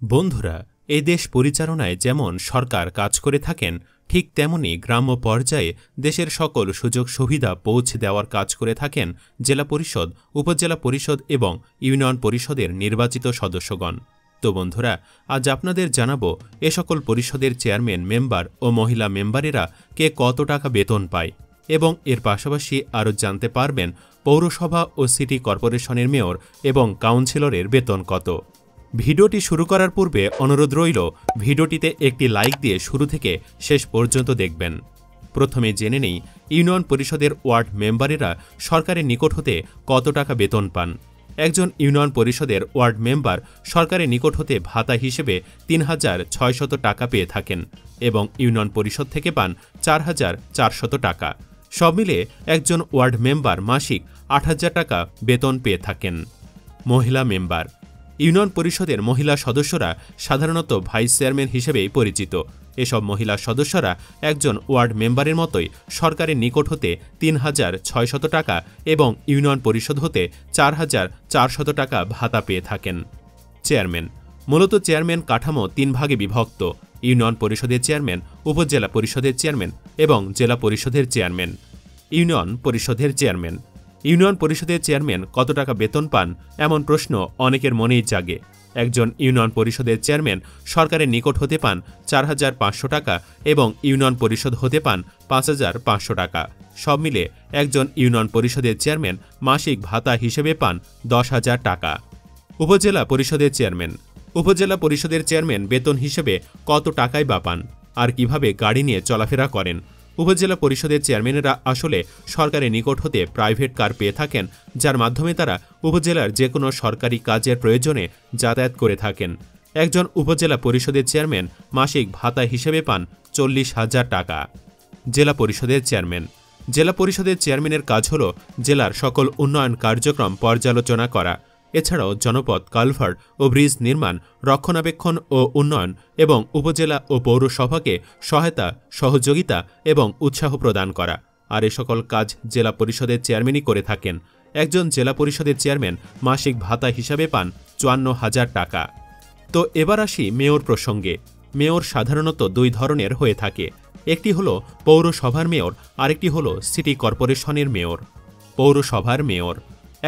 বন্ধুরা, এই দেশ পরিচালনায় যেমন সরকার কাজ করে থাকেন, ঠিক তেমনি গ্রাম্য পর্যায়ে দেশের সকল সুযোগ সুবিধা পৌঁছে দেওয়ার কাজ করে থাকেন জেলা পরিষদ, উপজেলা পরিষদ এবং ইউনিয়ন পরিষদের নির্বাচিত সদস্যগণ। তো বন্ধুরা, আজ আপনাদের জানাবো এ সকল পরিষদের চেয়ারম্যান, মেম্বার ও মহিলা মেম্বারেরা কে কত টাকা বেতন পায় এবং এর পাশাপাশি আরও জানতে পারবেন পৌরসভা ও সিটি কর্পোরেশনের মেয়র এবং কাউন্সিলরের বেতন কত। ভিডিওটি শুরু করার পূর্বে অনুরোধ রইল ভিডিওটিতে একটি লাইক দিয়ে শুরু থেকে শেষ পর্যন্ত দেখবেন। প্রথমে জেনে নেই ইউনিয়ন পরিষদের ওয়ার্ড মেম্বারেরা সরকারের নিকট হতে কত টাকা বেতন পান। একজন ইউনিয়ন পরিষদের ওয়ার্ড মেম্বার সরকারের নিকট হতে ভাতা হিসেবে ৩,৬০০ টাকা পেয়ে থাকেন এবং ইউনিয়ন পরিষদ থেকে পান ৪,৪০০ টাকা। সব মিলে একজন ওয়ার্ড মেম্বার মাসিক ৮,০০০ টাকা বেতন পেয়ে থাকেন। মহিলা মেম্বার। ইউনিয়ন পরিষদের মহিলা সদস্যরা সাধারণত ভাইস চেয়ারম্যান হিসেবেই পরিচিত। এসব মহিলা সদস্যরা একজন ওয়ার্ড মেম্বারের মতোই সরকারের নিকট হতে ৩,৬০০ টাকা এবং ইউনিয়ন পরিষদ হতে ৪,৪০০ টাকা ভাতা পেয়ে থাকেন। চেয়ারম্যান। মূলত চেয়ারম্যান কাঠামো ৩ ভাগে বিভক্ত: ইউনিয়ন পরিষদের চেয়ারম্যান, উপজেলা পরিষদের চেয়ারম্যান এবং জেলা পরিষদের চেয়ারম্যান। ইউনিয়ন পরিষদের চেয়ারম্যান। ইউনিয়ন পরিষদের চেয়ারম্যান কত টাকা বেতন পান, এমন প্রশ্ন অনেকের মনেই জাগে। একজন ইউনিয়ন পরিষদের চেয়ারম্যান সরকারের নিকট হতে পান ৪,৫০০ টাকা এবং ইউনিয়ন পরিষদ হতে পান ৫,৫০০ টাকা। সব মিলে একজন ইউনিয়ন পরিষদের চেয়ারম্যান মাসিক ভাতা হিসেবে পান ১০,০০০ টাকা। উপজেলা পরিষদের চেয়ারম্যান। উপজেলা পরিষদের চেয়ারম্যান বেতন হিসেবে কত টাকাই বা পান, আর কিভাবে গাড়ি নিয়ে চলাফেরা করেন। উপজেলা পরিষদের চেয়ারম্যানেরা আসলে সরকারের নিকট হতে প্রাইভেট কার পেয়ে থাকেন, যার মাধ্যমে তারা উপজেলার যে কোনো সরকারি কাজের প্রয়োজনে যাতায়াত করে থাকেন। একজন উপজেলা পরিষদের চেয়ারম্যান মাসিক ভাতা হিসেবে পান ৪০,০০০ টাকা। জেলা পরিষদের চেয়ারম্যান। জেলা পরিষদের চেয়ারম্যানের কাজ হল জেলার সকল উন্নয়ন কার্যক্রম পর্যালোচনা করা। এছাড়াও জনপথ, কালভার্ট ও ব্রিজ নির্মাণ, রক্ষণাবেক্ষণ ও উন্নয়ন এবং উপজেলা ও পৌরসভাকে সহায়তা, সহযোগিতা এবং উৎসাহ প্রদান করা। আর এ সকল কাজ জেলা পরিষদের চেয়ারম্যানই করে থাকেন। একজন জেলা পরিষদের চেয়ারম্যান মাসিক ভাতা হিসাবে পান ৫৪,০০০ টাকা। তো এবার আসি মেয়র প্রসঙ্গে। মেয়র সাধারণত ২ ধরনের হয়ে থাকে। একটি হল পৌরসভার মেয়র, আরেকটি হল সিটি কর্পোরেশনের মেয়র। পৌরসভার মেয়র।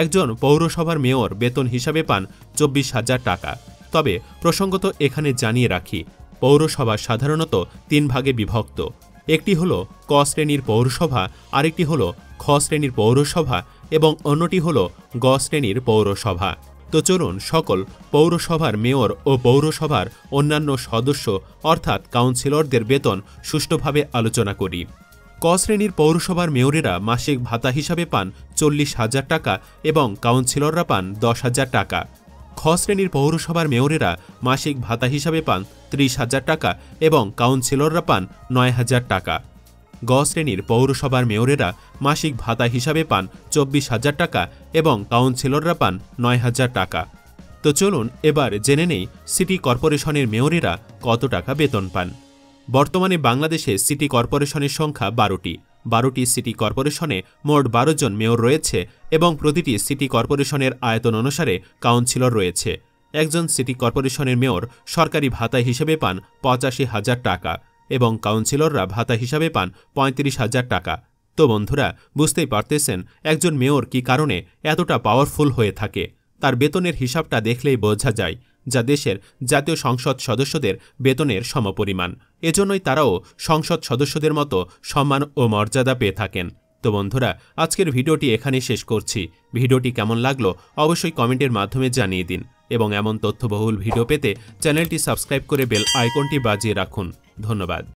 একজন পৌরসভার মেয়র বেতন হিসাবে পান ২৪,০০০ টাকা। তবে প্রসঙ্গত এখানে জানিয়ে রাখি, পৌরসভা সাধারণত ৩ ভাগে বিভক্ত। একটি হল ক শ্রেণীর পৌরসভা, আরেকটি হল খ শ্রেণীর পৌরসভা এবং অন্যটি হল গ শ্রেণীর পৌরসভা। তো চলুন সকল পৌরসভার মেয়র ও পৌরসভার অন্যান্য সদস্য অর্থাৎ কাউন্সিলরদের বেতন সুষ্ঠুভাবে আলোচনা করি। ক শ্রেণীর পৌরসভার মেয়রেরা মাসিক ভাতা হিসাবে পান ৪০,০০০ টাকা এবং কাউন্সিলররা পান ১০,০০০ টাকা। খ শ্রেণীর পৌরসভার মেয়রেরা মাসিক ভাতা হিসাবে পান ৩০,০০০ টাকা এবং কাউন্সিলররা পান ৯,০০০ টাকা। গ শ্রেণীর পৌরসভার মেয়রেরা মাসিক ভাতা হিসাবে পান ২৪,০০০ টাকা এবং কাউন্সিলররা পান ৯,০০০ টাকা। তো চলুন এবার জেনে নেই সিটি কর্পোরেশনের মেয়রেরা কত টাকা বেতন পান। বর্তমানে বাংলাদেশে সিটি কর্পোরেশনের সংখ্যা ১২টি। ১২টি সিটি কর্পোরেশনে মোট ১২ জন মেয়র রয়েছে এবং প্রতিটি সিটি কর্পোরেশনের আয়তন অনুসারে কাউন্সিলর রয়েছে। একজন সিটি কর্পোরেশনের মেয়র সরকারি ভাতা হিসেবে পান ৮৫,০০০ টাকা এবং কাউন্সিলররা ভাতা হিসাবে পান ৩৫,০০০ টাকা। তো বন্ধুরা, বুঝতেই পারতেছেন একজন মেয়র কী কারণে এতটা পাওয়ারফুল হয়ে থাকে। তার বেতনের হিসাবটা দেখলেই বোঝা যায়, যা দেশের জাতীয় সংসদ সদস্যদের বেতনের সমপরিমাণ। এজন্যই তারাও সংসদ সদস্যদের মতো সম্মান ও মর্যাদা পেয়ে থাকেন। তো বন্ধুরা, আজকের ভিডিওটি এখানেই শেষ করছি। ভিডিওটি কেমন লাগলো অবশ্যই কমেন্টের মাধ্যমে জানিয়ে দিন এবং এমন তথ্যবহুল ভিডিও পেতে চ্যানেলটি সাবস্ক্রাইব করে বেল আইকনটি বাজিয়ে রাখুন। ধন্যবাদ।